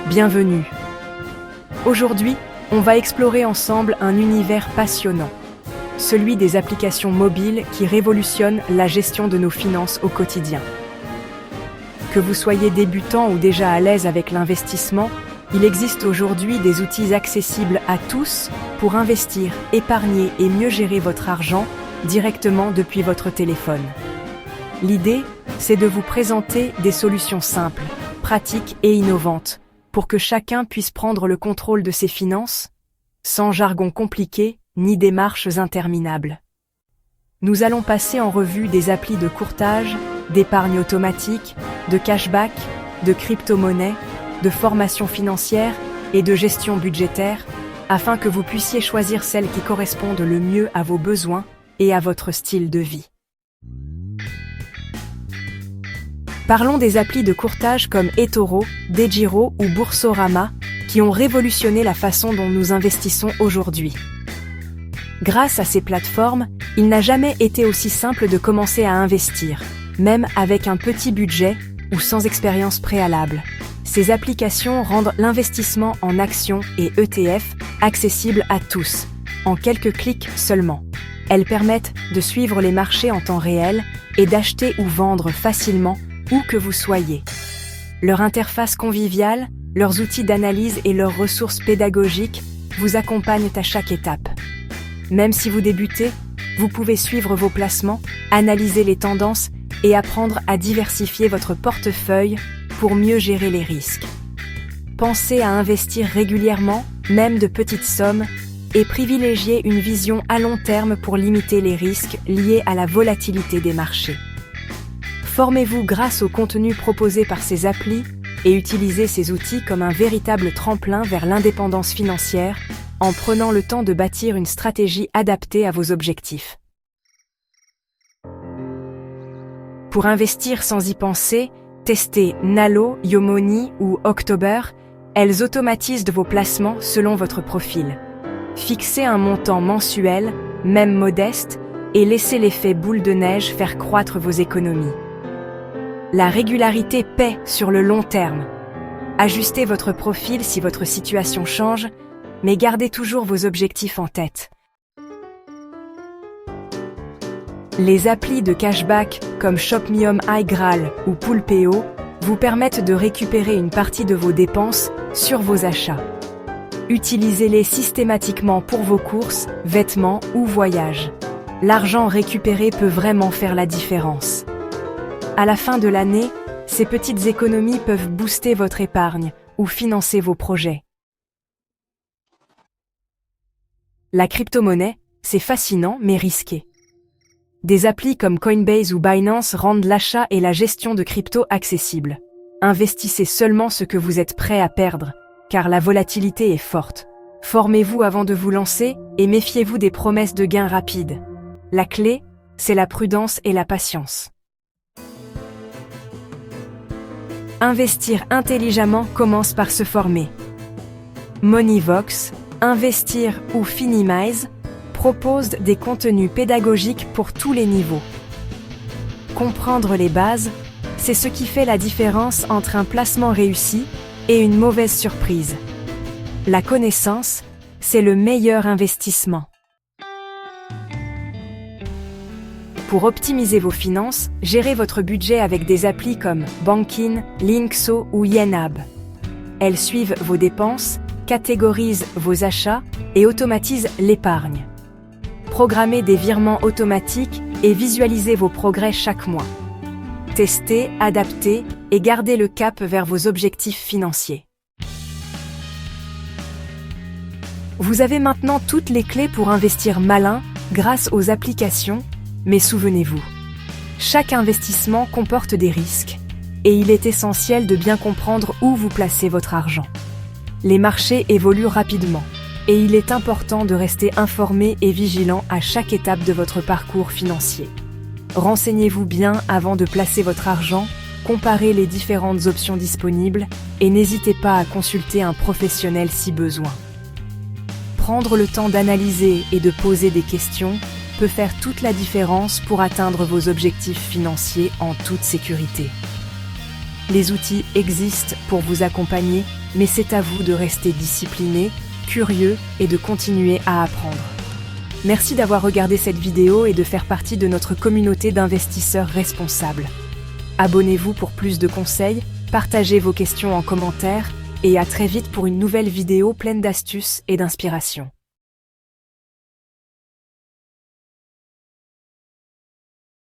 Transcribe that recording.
Bienvenue. Aujourd'hui, on va explorer ensemble un univers passionnant, celui des applications mobiles qui révolutionnent la gestion de nos finances au quotidien. Que vous soyez débutant ou déjà à l'aise avec l'investissement, il existe aujourd'hui des outils accessibles à tous pour investir, épargner et mieux gérer votre argent directement depuis votre téléphone. L'idée, c'est de vous présenter des solutions simples, pratiques et innovantes pour que chacun puisse prendre le contrôle de ses finances, sans jargon compliqué ni démarches interminables. Nous allons passer en revue des applis de courtage, d'épargne automatique, de cashback, de crypto-monnaie, de formation financière et de gestion budgétaire, afin que vous puissiez choisir celles qui correspondent le mieux à vos besoins et à votre style de vie. Parlons des applis de courtage comme eToro, Degiro ou Boursorama, qui ont révolutionné la façon dont nous investissons aujourd'hui. Grâce à ces plateformes, il n'a jamais été aussi simple de commencer à investir, même avec un petit budget ou sans expérience préalable. Ces applications rendent l'investissement en actions et ETF accessible à tous, en quelques clics seulement. Elles permettent de suivre les marchés en temps réel et d'acheter ou vendre facilement où que vous soyez. Leur interface conviviale, leurs outils d'analyse et leurs ressources pédagogiques vous accompagnent à chaque étape. Même si vous débutez, vous pouvez suivre vos placements, analyser les tendances et apprendre à diversifier votre portefeuille pour mieux gérer les risques. Pensez à investir régulièrement, même de petites sommes, et privilégiez une vision à long terme pour limiter les risques liés à la volatilité des marchés. Formez-vous grâce au contenu proposé par ces applis et utilisez ces outils comme un véritable tremplin vers l'indépendance financière en prenant le temps de bâtir une stratégie adaptée à vos objectifs. Pour investir sans y penser, testez Nalo, Yomoni ou October. Elles automatisent vos placements selon votre profil. Fixez un montant mensuel, même modeste, et laissez l'effet boule de neige faire croître vos économies. La régularité paie sur le long terme. Ajustez votre profil si votre situation change, mais gardez toujours vos objectifs en tête. Les applis de cashback comme ShopMeHome iGraal ou Poolpeo vous permettent de récupérer une partie de vos dépenses sur vos achats. Utilisez-les systématiquement pour vos courses, vêtements ou voyages. L'argent récupéré peut vraiment faire la différence. À la fin de l'année, ces petites économies peuvent booster votre épargne ou financer vos projets. La crypto-monnaie, c'est fascinant mais risqué. Des applis comme Coinbase ou Binance rendent l'achat et la gestion de crypto accessibles. Investissez seulement ce que vous êtes prêt à perdre, car la volatilité est forte. Formez-vous avant de vous lancer et méfiez-vous des promesses de gains rapides. La clé, c'est la prudence et la patience. Investir intelligemment commence par se former. Moneyvox, Investir ou Finimize proposent des contenus pédagogiques pour tous les niveaux. Comprendre les bases, c'est ce qui fait la différence entre un placement réussi et une mauvaise surprise. La connaissance, c'est le meilleur investissement. Pour optimiser vos finances, gérez votre budget avec des applis comme Bankin, Linkso ou YNAB. Elles suivent vos dépenses, catégorisent vos achats et automatisent l'épargne. Programmez des virements automatiques et visualisez vos progrès chaque mois. Testez, adaptez et gardez le cap vers vos objectifs financiers. Vous avez maintenant toutes les clés pour investir malin grâce aux applications, mais souvenez-vous, chaque investissement comporte des risques et il est essentiel de bien comprendre où vous placez votre argent. Les marchés évoluent rapidement et il est important de rester informé et vigilant à chaque étape de votre parcours financier. Renseignez-vous bien avant de placer votre argent, comparez les différentes options disponibles et n'hésitez pas à consulter un professionnel si besoin. Prendre le temps d'analyser et de poser des questions peut faire toute la différence pour atteindre vos objectifs financiers en toute sécurité. Les outils existent pour vous accompagner, mais c'est à vous de rester discipliné, curieux et de continuer à apprendre. Merci d'avoir regardé cette vidéo et de faire partie de notre communauté d'investisseurs responsables. Abonnez-vous pour plus de conseils, partagez vos questions en commentaire et à très vite pour une nouvelle vidéo pleine d'astuces et d'inspiration.